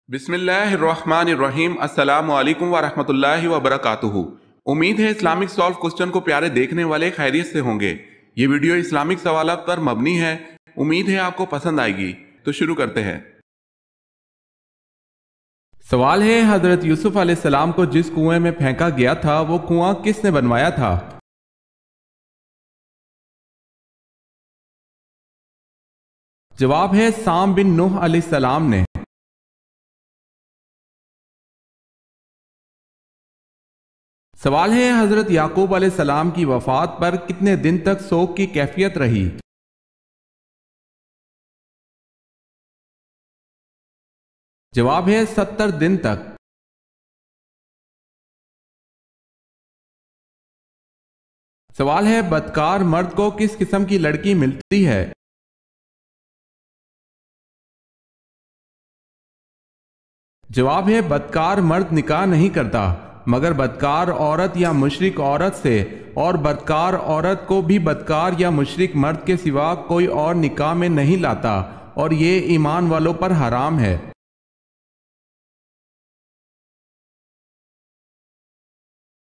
بسم اللہ الرحمن الرحیم۔ السلام علیکم ورحمۃ اللہ وبرکاتہ۔ امید ہے اسلامک سالو کوسچن کو پیارے دیکھنے والے خیریت سے ہوں گے۔ یہ ویڈیو اسلامک سوالات پر مبنی ہے، امید ہے آپ کو پسند آئے گی۔ تو شروع کرتے ہیں۔ سوال ہے، حضرت یوسف علیہ السلام کو جس کنویں میں پھینکا گیا تھا وہ کنواں کس نے بنوایا تھا؟ جواب ہے سام بن نوح علیہ السلام نے۔ سوال ہے، حضرت یعقوب علیہ السلام کی وفات پر کتنے دن تک سوگ کی کیفیت رہی؟ جواب ہے 70 دن تک۔ سوال ہے، بدکار مرد کو کس قسم کی لڑکی ملتی ہے؟ جواب ہے بدکار مرد نکاح نہیں کرتا، مگر بدکار عورت یا مشرک عورت سے، اور بدکار عورت کو بھی بدکار یا مشرک مرد کے سوا کوئی اور نکاح میں نہیں لاتا، اور یہ ایمان والوں پر حرام ہے۔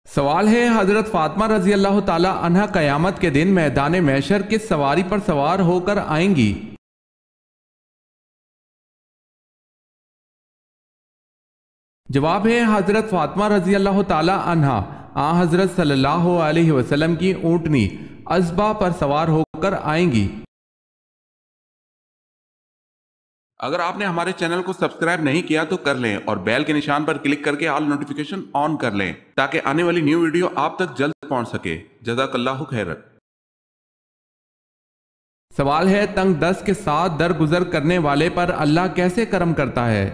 سوال ہے، حضرت فاطمہ رضی اللہ تعالی عنہا قیامت کے دن میدان محشر کس سواری پر سوار ہو کر آئیں گی؟ جواب ہے حضرت فاطمہ رضی اللہ تعالی عنہا آن حضرت صلی اللہ علیہ وسلم کی اونٹنی عذبہ پر سوار ہو کر آئیں گی۔ اگر آپ نے ہمارے چینل کو سبسکرائب نہیں کیا تو کر لیں اور بیل کے نشان پر کلک کر کے آل نوٹیفیکیشن آن کر لیں تاکہ آنے والی نیو ویڈیو آپ تک جلد پہنچ سکے۔ جزاک اللہ خیر۔ سوال ہے، تنگ دست کے ساتھ درگزر کرنے والے پر اللہ کیسے کرم کرتا ہے؟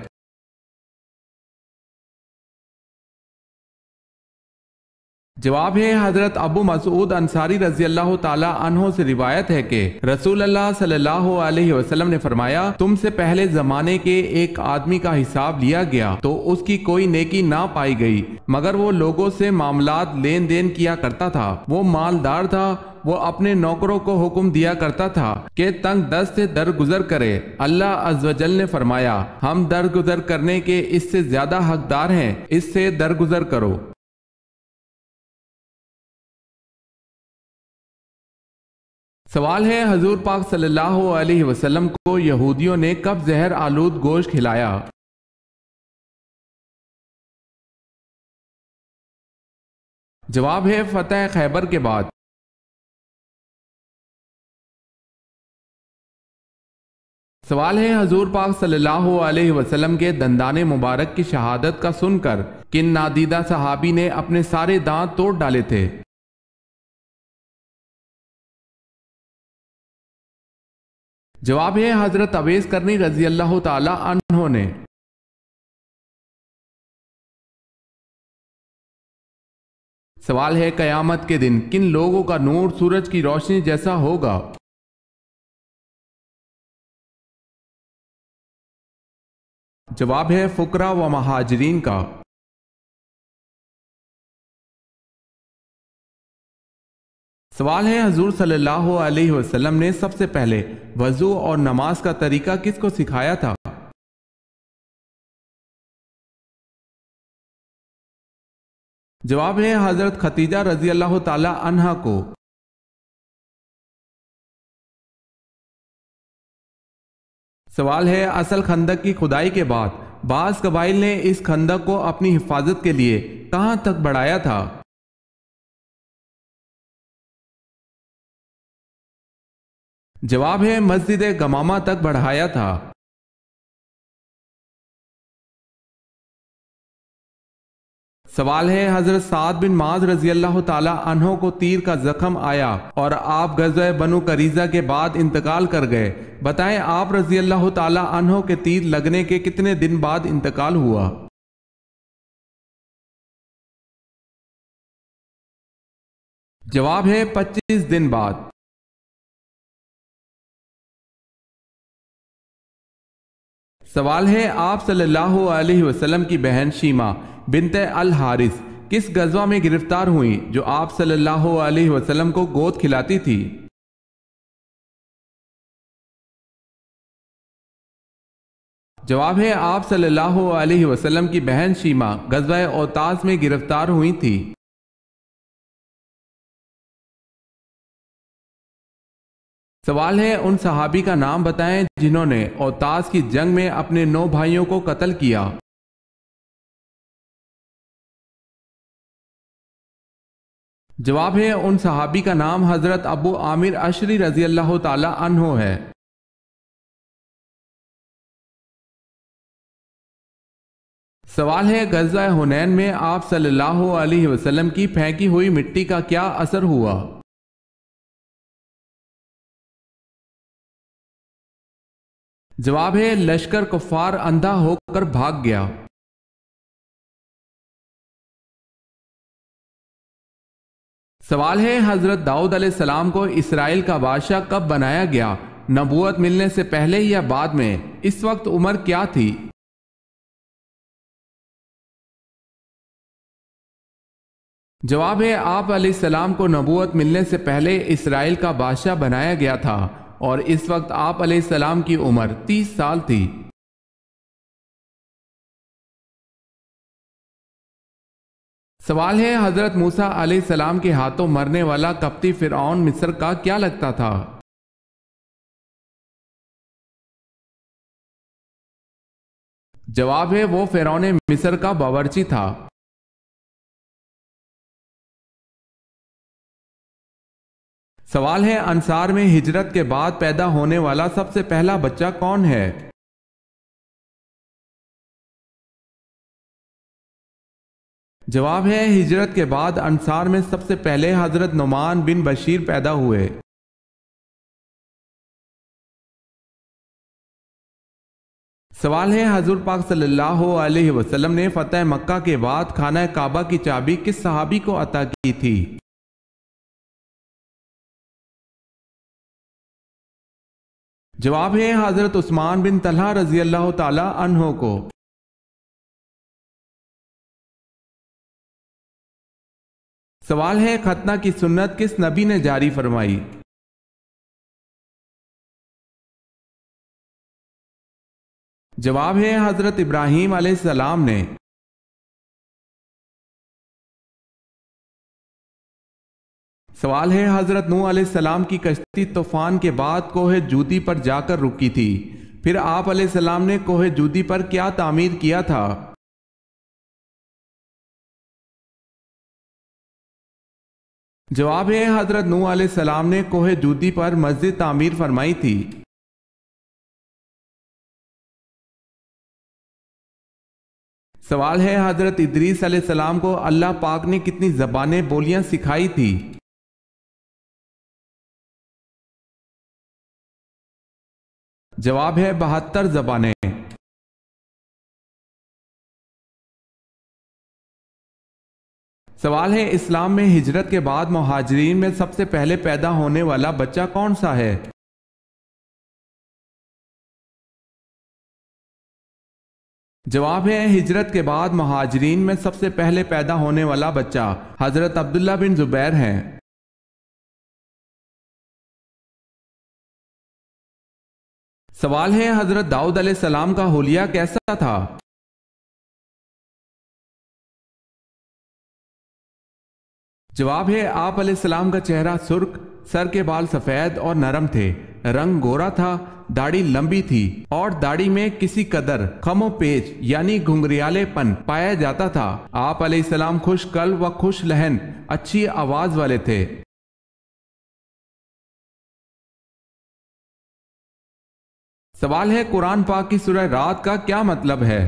جواب ہے حضرت ابو مسعود انصاری رضی اللہ تعالی عنہ سے روایت ہے کہ رسول اللہ صلی اللہ علیہ وسلم نے فرمایا، تم سے پہلے زمانے کے ایک آدمی کا حساب لیا گیا تو اس کی کوئی نیکی نہ پائی گئی، مگر وہ لوگوں سے معاملات لین دین کیا کرتا تھا، وہ مالدار تھا، وہ اپنے نوکروں کو حکم دیا کرتا تھا کہ تنگ دست سے درگزر کرے۔ اللہ عز و جل نے فرمایا، ہم درگزر کرنے کے اس سے زیادہ حقدار ہیں، اس سے درگزر کرو۔ سوال ہے، حضور پاک صلی اللہ علیہ وسلم کو یہودیوں نے کب زہر آلود گوشت کھلایا؟ جواب ہے فتح خیبر کے بعد۔ سوال ہے، حضور پاک صلی اللہ علیہ وسلم کے دندان مبارک کی شہادت کا سن کر کن نادیدہ صحابی نے اپنے سارے دانت توڑ ڈالے تھے؟ جواب ہے حضرت اویس کرنی رضی اللہ تعالی عنہ نے۔ سوال ہے، قیامت کے دن کن لوگوں کا نور سورج کی روشنی جیسا ہوگا؟ جواب ہے فقراء و مہاجرین کا۔ سوال ہے، حضور صلی اللہ علیہ وسلم نے سب سے پہلے وضو اور نماز کا طریقہ کس کو سکھایا تھا؟ جواب ہے حضرت ختیجہ رضی اللہ تعالی عنہا کو۔ سوال ہے، اصل خندق کی کھدائی کے بعد بعض قبائل نے اس خندق کو اپنی حفاظت کے لیے کہاں تک بڑھایا تھا؟ جواب ہے مسجد گمامہ تک بڑھایا تھا۔ سوال ہے، حضرت سعد بن معاذ رضی اللہ تعالی عنہ کو تیر کا زخم آیا اور آپ غزوہ بنو قریظہ کے بعد انتقال کر گئے، بتائیں آپ رضی اللہ تعالی عنہ کے تیر لگنے کے کتنے دن بعد انتقال ہوا؟ جواب ہے 25 دن بعد۔ سوال ہے، آپ صلی اللہ علیہ وسلم کی بہن شیمہ بنت الحارث کس غزوہ میں گرفتار ہوئیں جو آپ صلی اللہ علیہ وسلم کو گود کھلاتی تھی؟ جواب ہے آپ صلی اللہ علیہ وسلم کی بہن شیما غزوہ اوتاس میں گرفتار ہوئی تھی۔ سوال ہے ان صحابی کا نام بتائیں جنہوں نے اوتاس کی جنگ میں اپنے 9 بھائیوں کو قتل کیا۔ جواب ہے ان صحابی کا نام حضرت ابو عامر اشری رضی اللہ تعالی عنہ ہے۔ سوال ہے غزوہ حنین میں آپ صلی اللہ علیہ وسلم کی پھینکی ہوئی مٹی کا کیا اثر ہوا؟ جواب ہے لشکر کفار اندھا ہو کر بھاگ گیا۔ سوال ہے حضرت داؤد علیہ السلام کو اسرائیل کا بادشاہ کب بنایا گیا؟ نبوت ملنے سے پہلے یا بعد میں؟ اس وقت عمر کیا تھی؟ جواب ہے آپ علیہ السلام کو نبوت ملنے سے پہلے اسرائیل کا بادشاہ بنایا گیا تھا اور اس وقت آپ علیہ السلام کی عمر 30 سال تھی۔ سوال ہے حضرت موسیٰ علیہ السلام کے ہاتھوں مرنے والا قبطی فرعون مصر کا کیا لگتا تھا؟ جواب ہے وہ فرعون مصر کا باورچی تھا۔ سوال ہے انصار میں ہجرت کے بعد پیدا ہونے والا سب سے پہلا بچہ کون ہے؟ جواب ہے ہجرت کے بعد انصار میں سب سے پہلے حضرت نعمان بن بشیر پیدا ہوئے۔ سوال ہے حضور پاک صلی اللہ علیہ وسلم نے فتح مکہ کے بعد خانہ کعبہ کی چابی کس صحابی کو عطا کی تھی؟ جواب ہے حضرت عثمان بن طلحہ رضی اللہ تعالی عنہ کو۔ سوال ہے ختنہ کی سنت کس نبی نے جاری فرمائی؟ جواب ہے حضرت ابراہیم علیہ السلام نے۔ سوال ہے حضرت نوح علیہ السلام کی کشتی طوفان کے بعد کوہ جودی پر جا کر رکی تھی، پھر آپ علیہ السلام نے کوہ جودی پر کیا تعمیر کیا تھا؟ جواب ہے حضرت نوح علیہ السلام نے کوہ جودی پر مسجد تعمیر فرمائی تھی۔ سوال ہے حضرت ادریس علیہ السلام کو اللہ پاک نے کتنی زبانیں بولیاں سکھائی تھی؟ جواب ہے 72 زبانیں۔ سوال ہے اسلام میں ہجرت کے بعد مہاجرین میں سب سے پہلے پیدا ہونے والا بچہ کون سا ہے؟ جواب ہے ہجرت کے بعد مہاجرین میں سب سے پہلے پیدا ہونے والا بچہ حضرت عبداللہ بن زبیر ہیں۔ سوال ہے حضرت داؤد علیہ السلام کا حلیہ کیسا تھا؟ جواب ہے آپ علیہ السلام کا چہرہ سرخ، سر کے بال سفید اور نرم تھے، رنگ گورا تھا، داڑھی لمبی تھی اور داڑھی میں کسی قدر خم و پیچ یعنی گھنگریالے پن پایا جاتا تھا۔ آپ علیہ السلام خوش قلب و خوش لہن اچھی آواز والے تھے۔ سوال ہے قرآن پاک کی سورہ رات کا کیا مطلب ہے؟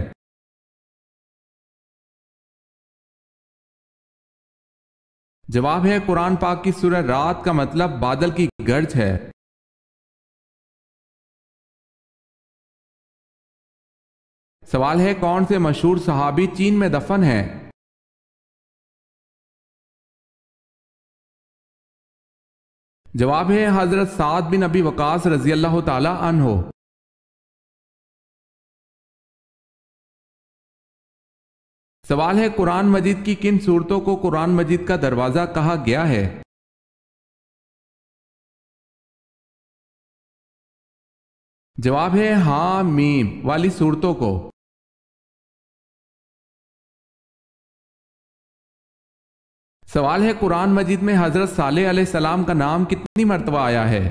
جواب ہے قرآن پاک کی سورہ رات کا مطلب بادل کی گرج ہے۔ سوال ہے کون سے مشہور صحابی چین میں دفن ہیں؟ جواب ہے حضرت سعد بن ابی وقاص رضی اللہ تعالی عنہ۔ سوال ہے قرآن مجید کی کن صورتوں کو قرآن مجید کا دروازہ کہا گیا ہے؟ جواب ہے ہاں میم والی صورتوں کو۔ سوال ہے قرآن مجید میں حضرت صالح علیہ السلام کا نام کتنی مرتبہ آیا ہے؟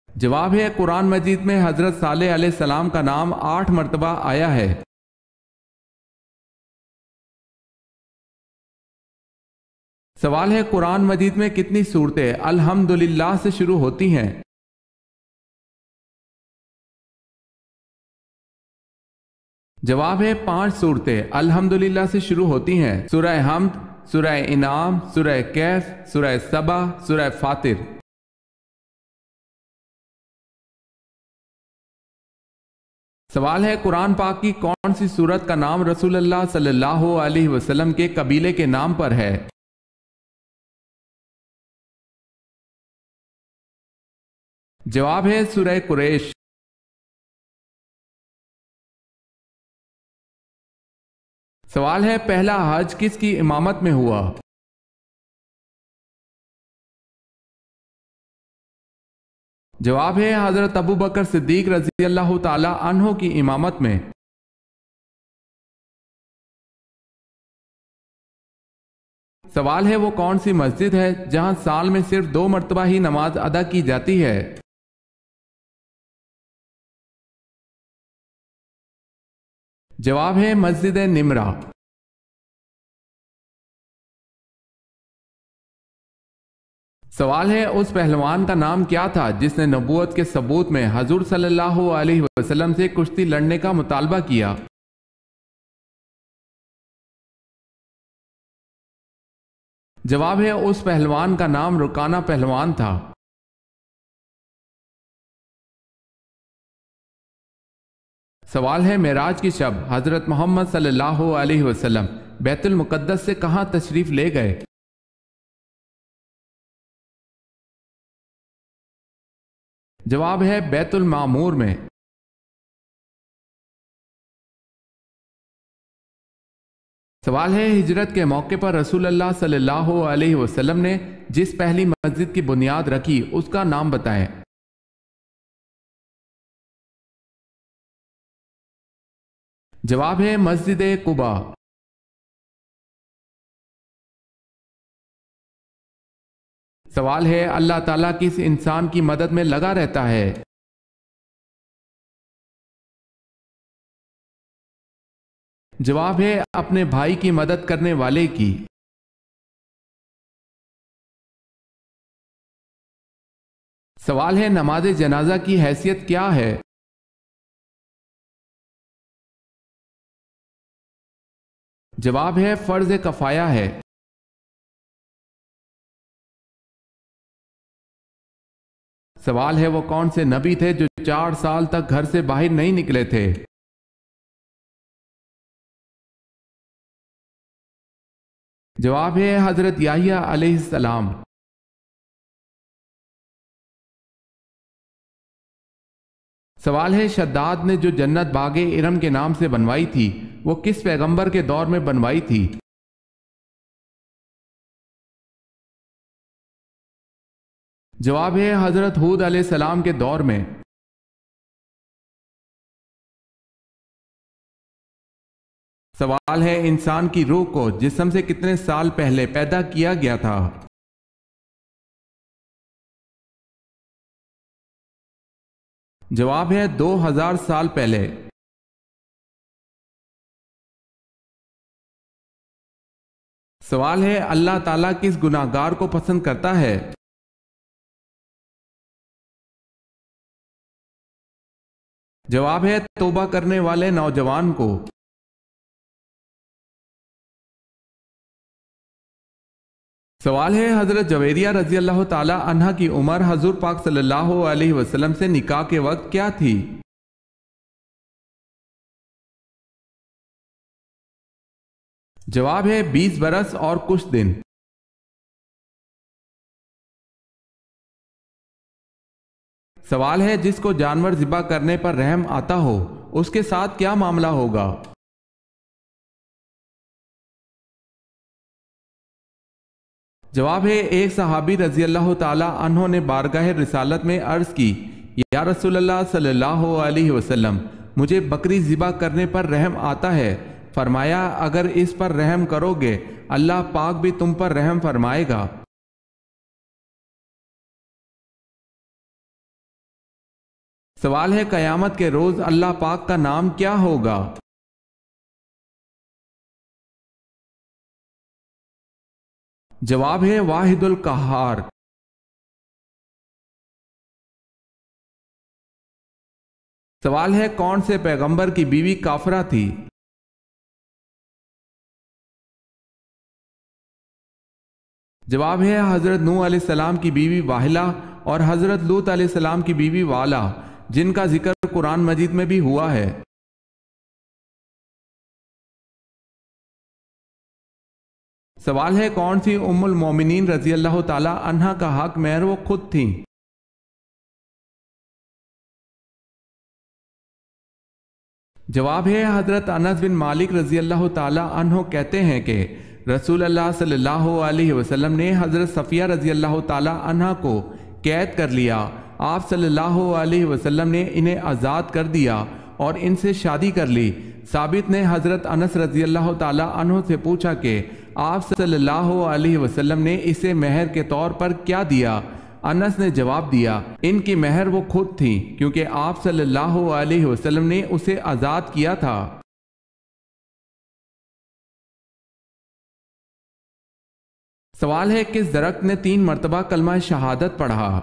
جواب ہے قرآن مجید میں حضرت صالح علیہ السلام کا نام 8 مرتبہ آیا ہے۔ سوال ہے قرآن مجید میں کتنی صورتیں الحمدللہ سے شروع ہوتی ہیں؟ جواب ہے 5 صورتیں الحمدللہ سے شروع ہوتی ہیں، سورہ حمد، سورہ انعام، سورہ کہف، سورہ سبا، سورہ فاطر۔ سوال ہے قرآن پاک کی کون سی سورت کا نام رسول اللہ صلی اللہ علیہ وسلم کے قبیلے کے نام پر ہے؟ جواب ہے سورہ قریش۔ سوال ہے پہلا حج کس کی امامت میں ہوا؟ جواب ہے حضرت ابو بکر صدیق رضی اللہ تعالی عنہ کی امامت میں۔ سوال ہے وہ کون سی مسجد ہے جہاں سال میں صرف 2 مرتبہ ہی نماز ادا کی جاتی ہے؟ جواب ہے مسجد نمرہ۔ سوال ہے اس پہلوان کا نام کیا تھا جس نے نبوت کے ثبوت میں حضور صلی اللہ علیہ وسلم سے کشتی لڑنے کا مطالبہ کیا؟ جواب ہے اس پہلوان کا نام رکانہ پہلوان تھا۔ سوال ہے معراج کی شب حضرت محمد صلی اللہ علیہ وسلم بیت المقدس سے کہاں تشریف لے گئے؟ جواب ہے بیت المعمور میں۔ سوال ہے ہجرت کے موقع پر رسول اللہ صلی اللہ علیہ وسلم نے جس پہلی مسجد کی بنیاد رکھی اس کا نام بتائیں۔ جواب ہے مسجد قباء۔ سوال ہے اللہ تعالیٰ کس انسان کی مدد میں لگا رہتا ہے؟ جواب ہے اپنے بھائی کی مدد کرنے والے کی۔ سوال ہے نماز جنازہ کی حیثیت کیا ہے؟ جواب ہے فرض کفایہ ہے۔ سوال ہے وہ کون سے نبی تھے جو 4 سال تک گھر سے باہر نہیں نکلے تھے؟ جواب ہے حضرت یحییٰ علیہ السلام۔ سوال ہے شداد نے جو جنت باغ ارم کے نام سے بنوائی تھی وہ کس پیغمبر کے دور میں بنوائی تھی؟ جواب ہے حضرت ہود علیہ السلام کے دور میں۔ سوال ہے انسان کی روح کو جسم سے کتنے سال پہلے پیدا کیا گیا تھا؟ جواب ہے 2000 سال پہلے۔ سوال ہے اللہ تعالیٰ کس گناہگار کو پسند کرتا ہے؟ جواب ہے توبہ کرنے والے نوجوان کو۔ سوال ہے حضرت جویریہ رضی اللہ تعالی عنہ کی عمر حضور پاک صلی اللہ علیہ وسلم سے نکاح کے وقت کیا تھی؟ جواب ہے 20 برس اور کچھ دن۔ سوال ہے جس کو جانور ذبح کرنے پر رحم آتا ہو اس کے ساتھ کیا معاملہ ہوگا؟ جواب ہے، ایک صحابی رضی اللہ تعالی عنہ نے بارگاہ رسالت میں عرض کی، یا رسول اللہ صلی اللہ علیہ وسلم، مجھے بکری ذبح کرنے پر رحم آتا ہے۔ فرمایا، اگر اس پر رحم کرو گے اللہ پاک بھی تم پر رحم فرمائے گا۔ سوال ہے، قیامت کے روز اللہ پاک کا نام کیا ہوگا؟ جواب ہے، واحد القہار۔ سوال ہے، کون سے پیغمبر کی بیوی کافرہ تھی؟ جواب ہے، حضرت نوح علیہ السلام کی بیوی واحلہ اور حضرت لوط علیہ السلام کی بیوی والا، جن کا ذکر قرآن مجید میں بھی ہوا ہے۔ سوال ہے، کون سی ام المومنین رضی اللہ تعالی عنہا کا حق مہر وہ خود تھیں؟ جواب ہے، حضرت انس بن مالک رضی اللہ تعالی عنہ کہتے ہیں کہ رسول اللہ صلی اللہ علیہ وسلم نے حضرت صفیہ رضی اللہ تعالی عنہ کو قید کر لیا۔ آپ صلی اللہ علیہ وسلم نے انہیں آزاد کر دیا اور ان سے شادی کر لی۔ ثابت نے حضرت انس رضی اللہ تعالی عنہ سے پوچھا کہ آپ صلی اللہ علیہ وسلم نے اسے مہر کے طور پر کیا دیا؟ انس نے جواب دیا، ان کی مہر وہ خود تھیں، کیونکہ آپ صلی اللہ علیہ وسلم نے اسے آزاد کیا تھا۔ سوال ہے، کس درخت نے 3 مرتبہ کلمہ شہادت پڑھا؟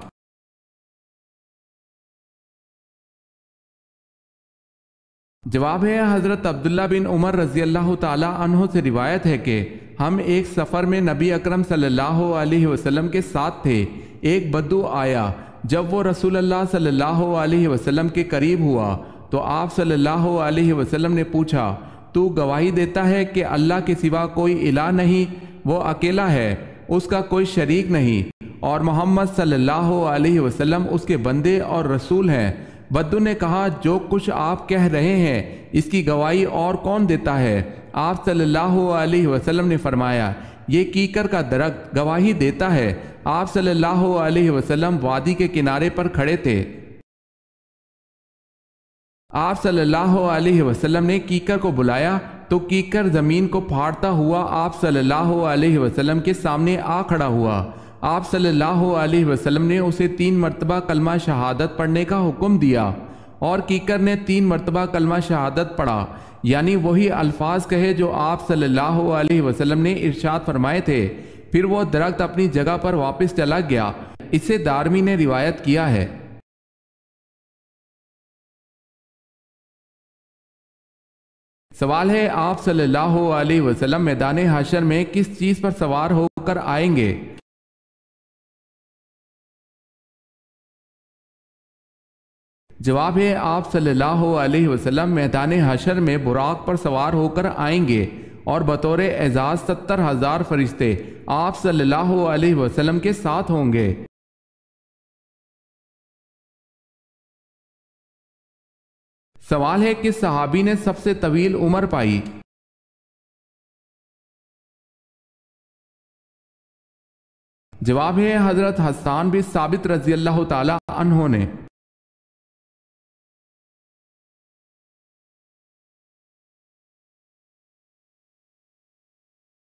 جواب ہے، حضرت عبداللہ بن عمر رضی اللہ تعالی عنہ سے روایت ہے کہ ہم ایک سفر میں نبی اکرم صلی اللہ علیہ وسلم کے ساتھ تھے۔ ایک بدو آیا، جب وہ رسول اللہ صلی اللہ علیہ وسلم کے قریب ہوا تو آپ صلی اللہ علیہ وسلم نے پوچھا، تو گواہی دیتا ہے کہ اللہ کے سوا کوئی الہ نہیں، وہ اکیلا ہے، اس کا کوئی شریک نہیں، اور محمد صلی اللہ علیہ وسلم اس کے بندے اور رسول ہیں؟ بدو نے کہا، جو کچھ آپ کہہ رہے ہیں اس کی گواہی اور کون دیتا ہے؟ آپ صلی اللہ علیہ وسلم نے فرمایا، یہ کیکر کا درخت گواہی دیتا ہے۔ آپ صلی اللہ علیہ وسلم وادی کے کنارے پر کھڑے تھے۔ آپ صلی اللہ علیہ وسلم نے کیکر کو بلایا تو کیکر زمین کو پھاڑتا ہوا آپ صلی اللہ علیہ وسلم کے سامنے آ کھڑا ہوا۔ آپ صلی اللہ علیہ وسلم نے اسے 3 مرتبہ کلمہ شہادت پڑھنے کا حکم دیا اور کیکر نے 3 مرتبہ کلمہ شہادت پڑھا، یعنی وہی الفاظ کہے جو آپ صلی اللہ علیہ وسلم نے ارشاد فرمائے تھے۔ پھر وہ درخت اپنی جگہ پر واپس چلا گیا۔ اسے دارمی نے روایت کیا ہے۔ سوال ہے، آپ صلی اللہ علیہ وسلم میدان حشر میں کس چیز پر سوار ہو کر آئیں گے؟ جواب ہے، آپ صلی اللہ علیہ وسلم میدان حشر میں براق پر سوار ہو کر آئیں گے اور بطور اعزاز 70,000 فرشتے آپ صلی اللہ علیہ وسلم کے ساتھ ہوں گے۔ سوال ہے، کس صحابی نے سب سے طویل عمر پائی؟ جواب ہے، حضرت حسان بن ثابت رضی اللہ تعالی عنہ نے۔